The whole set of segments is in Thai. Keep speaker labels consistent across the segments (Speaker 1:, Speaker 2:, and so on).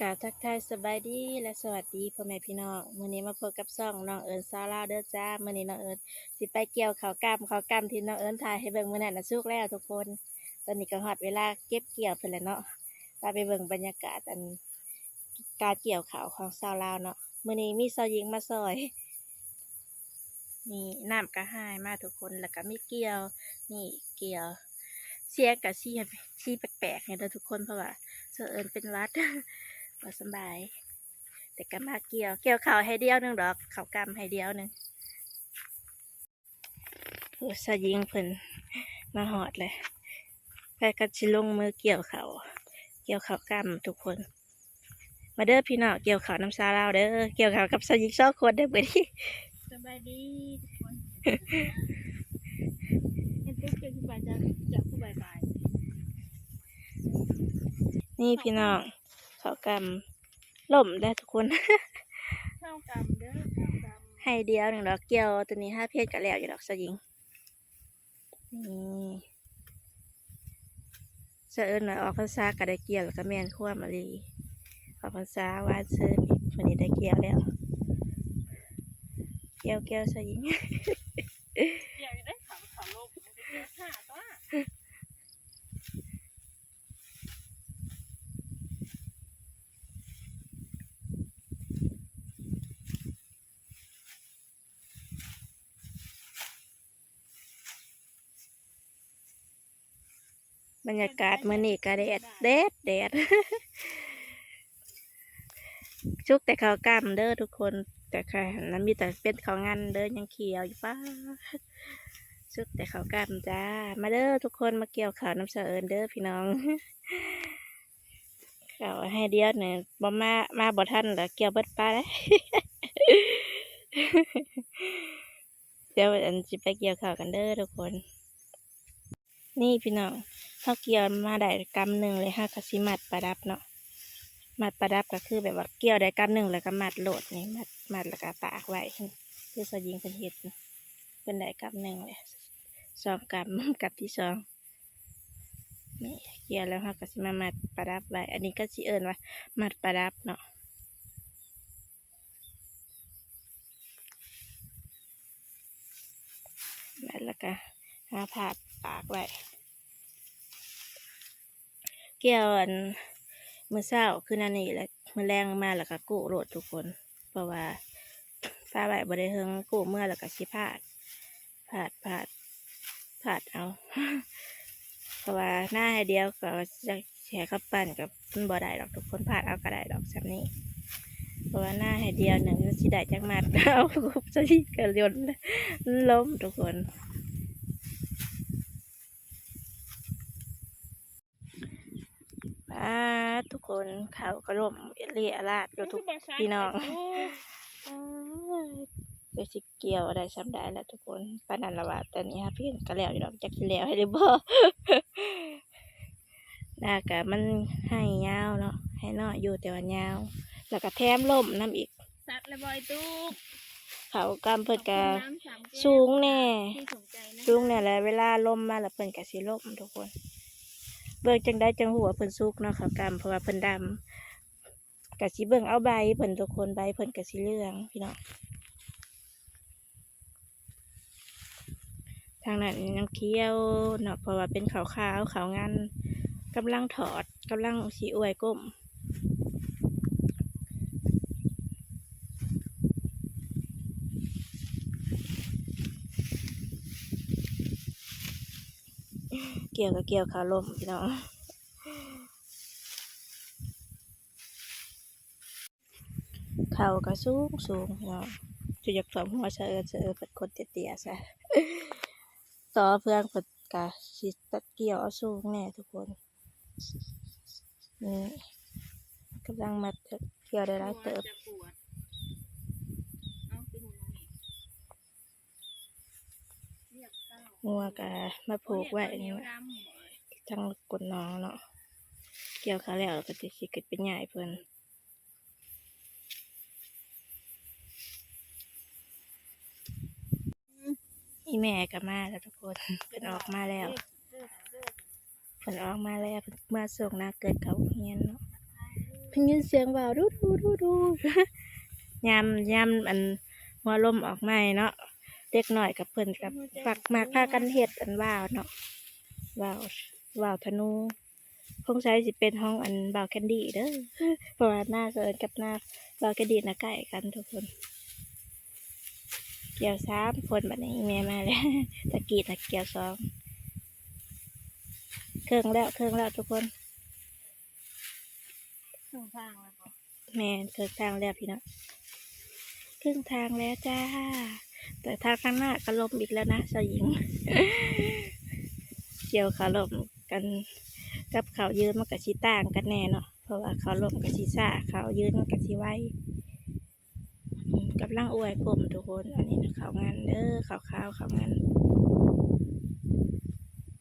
Speaker 1: กล่าวทักทายสบายดีและสวัสดีพ่อแม่พี่น้องมื้อนี้มาพบกับซ่องน้องเอิญซาวลาวเด้อจ้ามื้อนี้น้องเอิญสิไปเกี่ยวข้าวกล้ำที่น้องเอิญถ่ายให้เบิ่งมื้อนั้นน่ะสุกแล้วทุกคนตอนนี้ก็ฮอดเวลาเก็บเกี่ยวเพิ่นแล้วเนาะไปเบิ่งบรรยากาศการเกี่ยวข้าวของชาวลาวเนาะมื้อนี้มีชาวหญิงมาซอยนี่น้ำก็หายมาทุกคนแล้วก็มีเกี่ยวนี่เกี่ยวเสียงก็เสียแปลกๆเนี่ยเด้อทุกคนเพราะว่าเสอเอิญเป็นหวัด บ่สำบาย แต่ก็มาเกี่ยวข้าวให้เดียวหนึงดอกข้าวกำให้เดียวหนึงโอ้สะยิงเพิ่นมาหอดเลยไปกันสิลงมือเกี่ยวข้าวกำทุกคนมาเด้อพี่น้องเกี่ยวข้าวน้ำซาลาวเด้อเกี่ยวข้าวกับสะยิง2 คนเด้อเบิดนี้สบายดีทุกคนเห็นตุ๊กเกี่ยวขึ้นไปจะผู้บายนี่พี่น้องข้าวกำล่มได้ทุกคนข้าวกำเด้อข้าวกำให้เดียวหนึ่งดอกเกี่ยวตัวนี้5 เพชรก็แล้วอยู่ดอกสะยิงนี่เสะเอิญหน่อยออกพรรษาก็ได้เกี่ยวแล้วก็แม่นขั้วมาลีออกพรรษาวาดเซินวันนี้ได้เกี่ยวแล้วเกี่ยวสะยิงเกี่ยวได้ขำลมมันจะเกี่ยวขาตัวบรรยากาศมื้อนี้ก็แดดชุกแต่ข้าวกล้ำเด้อทุกคนแต่ค่ะนั้นมีแต่เป็นข้าวงันเด้อยังเขียวอยู่ป้าชุกแต่ข้าวกล้ำจ้ามาเด้อทุกคนมาเกี่ยวข้าวน้ำเสะเอิญเด้อพี่น้องข้าวให้เดียวเนี่ยบ่มาบ่ทันแล้วเกี่ยวเบิดปลาเลย เดี๋ยวอันจะไปเกี่ยวข้าวกันเด้อทุกคนนี่พี่น้องเขาเกี่ยวมาได้กำหนึ่งเลย5 กะสิมัดประดับเนาะมัดประดับก็คือแบบว่าเกี่ยวได้กำหนึ่งแล้วก็มัดโหลดนี่มัดแล้วก็ตากไว้คือสยิงเป็นเห็ดเป็นได้กำหนึ่งเลย2 กำ กับที่ 2นี่เกี่ยวแล้วเขาก็สิมามัดประดับไว้อันนี้ก็สิเอิญว่ามัดประดับเนาะมัดแล้วก็หาผ้าตากไว้เกี่ยวมื้อเช้าคือนั่นนี่แหละมื้อแรงมาแล้วก็กู้โหลดทุกคนเพราะว่าฟ้าไว้บ่ได้เฮิงกู้เมื่อแล้วก็สิพลาดเอา เพราะว่าหน้าให้เดียวก็จะแชร์กับปั่นกับมันบ่ได้ดอกทุกคนพลาดเอาก็ได้ดอกแบบนี้เพราะว่าหน้าให้เดียวหนึ่งสิได้จักมัดเอาจะที่กระยนล้มทุกคนทุกคนเขาก็ล่มเรียราดอยู่ทุกพี่น้องเดี๋ยวสิเกี่ยวได้ซ้ำได้แล้วทุกคนปานนั้นละว่าแต่นี้ฮะพี่ก็แล้วอยู่ดอกจักสิแล้วให้ได้บ่ น่ากะมันให้ยาวเนาะให้น้อยอยู่แต่ว่ายาวแล้วก็แถมล่มน้ำอีกสัตว์เลยบอยตู้เขากำเพิ่นกะสูงแน่สูงเนี่ยแหละเวลาลมมาแล้วเพิ่นกะสิล่มทุกคนเบิ่งจังได้จังหัวเพิ่นสุกเนาะเขากำเพราะว่าเพิ่นดำกะสิเบิ่งเอาใบเพิ่นทุกคนใบเพิ่นกะสิเหลืองพี่น้องทางนั้นน้ำเคี้ยวเนาะเพราะว่าเป็นขาวขาวงันกำลังถอดกำลังสีอวยก้มเกี่ยวกับเกี่ยวขาลมพี่น้องเขาก็สูงพี่น้องจุดอยากถ่วมหัวเสือเป็นคนเตี้ยๆซะต่อเพื่อนเปิดกะสิตัดเกี่ยวเอาสูงแน่ทุกคนนี่กำลังมาเกี่ยวได้หลายเติบงัวกะมาผูกไว้นี่ทั้งกดน้องเนาะเกี่ยวขาแล้วก็จะสิเกิดเป็นใหญ่เพิ่นอีแม่ก็มาแล้วทุกคนเพิ่นออกมาแล้วเพิ่นออกมาแล้วเพิ่นมาส่งนาเกิดเขาเฮียนเนาะเพ ยินเสียงว่าวดูดูดูดู ยำอันหัวลมออกมาเนาะเด็กหน่อยกับเพิ่นกับฝักมาฆ่ากันเฮ็ดอันว่าวเนาะว่าวว่าวธนูคงใช้สิเป็นห้องอันบ่าวแคนดี้เด้อ เพราะว่าหน้าเกินกับหน้าบ่าวแคนดี้น่ะใกล้กันทุกคนเกี่ยว3คนบัดนี้แม่มาแล้ว ตะกี้น่ะเกี่ยว2เครื่องแล้วทุกคน
Speaker 2: ข้างทางแล้วก็
Speaker 1: แม่เครื่องทางแล้วพี่น้องครึ่งทางแล้วจ้า แต่ทางข้างหน้าก็ลมอีกแล้วนะสาวหญิง เกี่ยวขาลมกันกับเขายืนมันกับชีต่างกันแน่เนาะเพราะว่าเขาลมกับชีซ่าเขายืนมันกับชีไว้กับร่างอวยผมทุกคนอันนี้นะเขางานเด้อเขางาน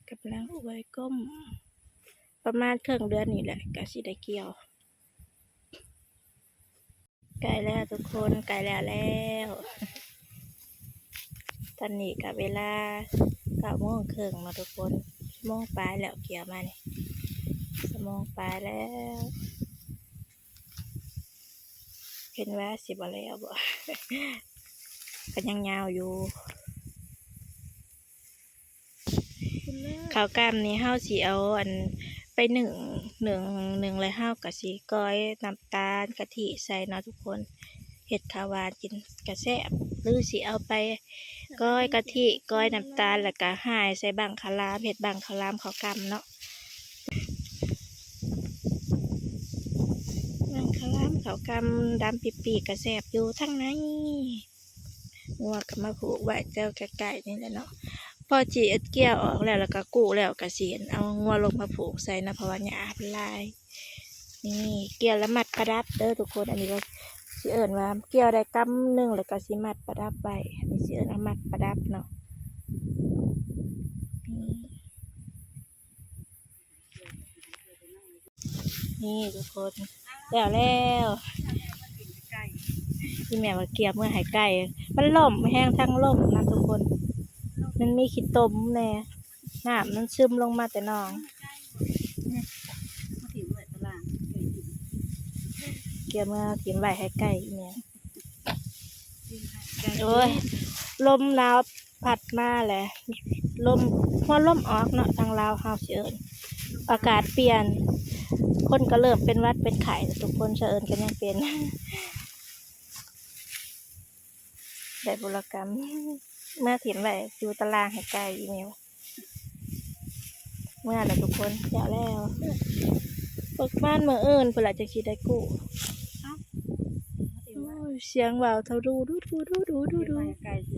Speaker 1: กับร่างอวยก้มประมาณครึ่งเดือนนี่แหละกับชีได้เกี่ยวไกลแล้วทุกคนไกลแล้วตอนนี้กับเวลา9:30มาทุกคนโมงปลายแล้วเกี่ยวมาเนี่ยโมงปลายแล้วเห็นว่าสิบ่แล้วบ่ ก็ยังยาวอยู่ข้าวกล้ามนี้เฮาสิเอาอันไปหนึ่งเลยเฮาก็สิก้อยน้ำตาลกะทิใส่เนาะทุกคนเฮ็ดข้าวหวานกินกะแซ่บหรือสิเอาไปก้อยกะทิก้อยน้ำตาลแล้วก็ห่ายใส่บังคลามเฮ็ดบังคลามข้าวกล้ามเนาะบังคลามข้าวกล้ามดำปีๆกะแซ่บอยู่ทั้งในงัวก็มาผูกไว้เจ้าใกล้ๆนี่แหละเนาะพอจีเกี่ยวออกแล้วก็กู้แล้วก็สิเอางัวลงมาผูกใส่นะเพราะว่าหญ้าเป็นลายนี่เกี่ยวแล้วมัดประดับเด้อทุกคนอันนี้ก็สิเอิ้นว่าเกี่ยวได้กำหนึ่งแล้วก็สิมัดประดับไว้อันนี้สิเอิ้นว่ามัดประดับเนาะนี่ทุกคนแล้วที่แม่ว่าเกี่ยวเมื่อหายไก่มันล่มแห้งทั้งล่มนะทุกคนมันมีขี้ตมแน่น้ำมันซึมลงมาแต่หนอง
Speaker 2: มาถึงเวทตาราง
Speaker 1: เกี่ยวมาถิ่มไว้ให้ไก่เนี่ยโอ้ยลมหนาวพัดมาแหละลมพอลมออกเนาะทางลาวเฮาเชิญอากาศเปลี่ยนคนก็เริ่มเป็นหวัดเป็นไข้ทุกคนเชิญกันยังเป็น ได้บุรกรรมเมื่อถิ่มไว้อยู่ตารางให้ไก่อีเมลเมื่อแล้วทุกคนเจ้าแล้วปกบ้านเมื่ออื่นเพื่อจะคิดได้กู้เสียงว่าวเท่าดู
Speaker 2: ไกลสิ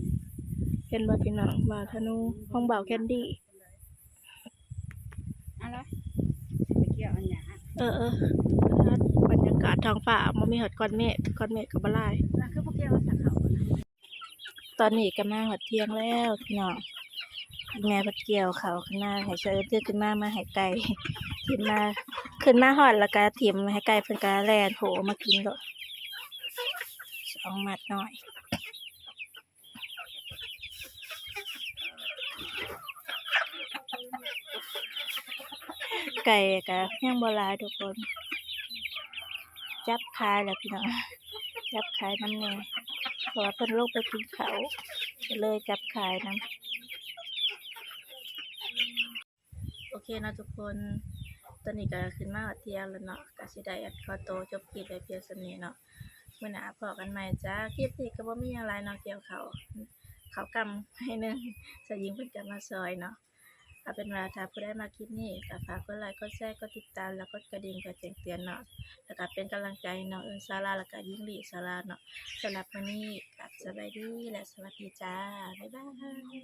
Speaker 1: เป็นบ่พี่น้องว่าวธนูห้องบ่าวแคนดี้
Speaker 2: อะไรไปเกี่ยวอันหยา
Speaker 1: บรรยากาศท้องฟ้ามันมีหอดก้อนเมฆกับบ่ลาย
Speaker 2: นั่นคือพวกเกี่ยวจากเขา
Speaker 1: ตอนนี้ก็มาหอดเที่ยงแล้วพี่น้องแม่เพิ่นเกี่ยวเขาวขึ้นมาให้เชิญขึ้นมาให้ไก่ ถิ่มมาขึ้นมาหอดแล้วก็ถิ่มให้ไก่เพิ่นก็แล่นโผมากินโลด2 มัดหน่อยไก่ก็ยังบ่หลายทุกคนจับขายแล้วพี่น้อง จับขายน้ำแน่เพราะว่าเพิ่นลงไปกินเขาวก็เลยจับขายน้ำโอเคเนาะทุกคนตอนนี้ก็ขึ้นมาหอดเที่ยงแล้วเนาะก็สิได้ขอตัวจบคลิปไว้เพียงส่านี้เนาะมื้อหน้าพบกันใหม่จ้าคลิปนี้ก็บ่มีหยังหลายเนาะเกี่ยวเขากำให้หนึงสาวหญิงเพิ่นก็มาซอยเนาะเอาเป็นว่าถ้าผู้ใดมาคลิปนี้ก็ฝากกดไลค์กดแชร์กดติดตามแล้วกดกระดิ่งก็แจ้งเตือนเนาะแล้วก็เป็นกำลังใจให้น้องเอิ้นซาร่าแล้วก็หญิงหลีซาร่าเนาะสำหรับมื้อนี้ก็สบายดีและสวัสดีจ้าบ๊ายบาย